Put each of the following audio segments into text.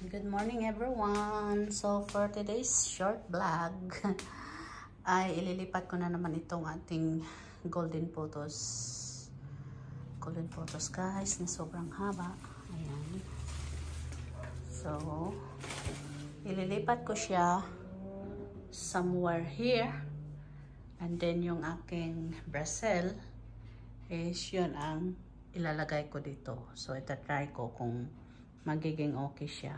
Good morning everyone. So for today's short vlog ay ililipat ko na naman itong ating golden photos. Golden photos guys na sobrang haba. Ayan. So ililipat ko siya somewhere here. And then yung aking bracelet is yun ang ilalagay ko dito. So itatry ko kung magiging okay siya.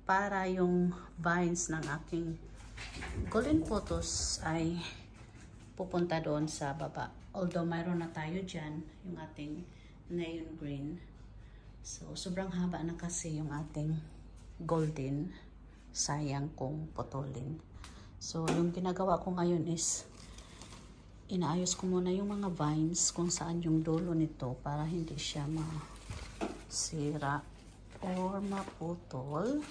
Para yung vines ng aking golden photos ay pupunta doon sa baba. Although mayroon na tayo dyan, yung ating neon green. So sobrang haba na kasi yung ating golden. Sayang kung putulin. So yung ginagawa ko ngayon is inaayos ko muna yung mga vines kung saan yung dulo nito para hindi siya masira or maputol.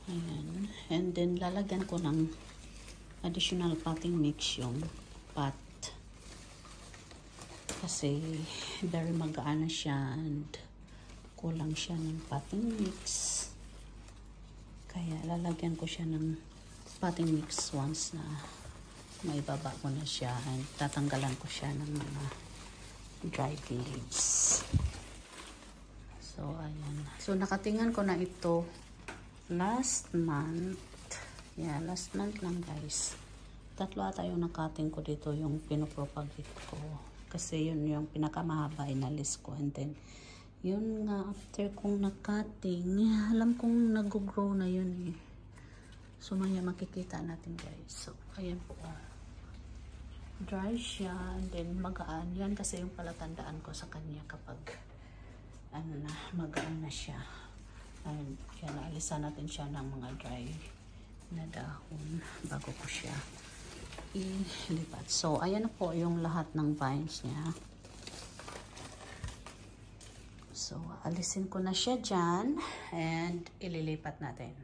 Ayan. And then lalagyan ko ng additional potting mix yung pot. Kasi very magaan na siya and kulang siya ng potting mix. Kaya lalagyan ko siya ng potting mix once na maibaba ko na siya and tatanggalan ko siya ng mga dry leaves. So, ayan. So, nakatingan ko na ito last month. Yeah, last month lang guys. Tatlo ata yung nakating ko dito, yung pinopropagate ko. Kasi yun yung pinakamahaba inalis ko. And then, yun nga, after kong nakating, alam kong nag-grow na yun eh. So, maya makikita natin guys. So, ayan po. Dry siya and then magaan. Yan kasi yung palatandaan ko sa kanya kapag ano na, magaan na siya. And yan, naalisan natin siya ng mga dry na dahon bago ko siya ilipat. So, ayan na po yung lahat ng vines niya. So, alisin ko na siya dyan and ililipat natin.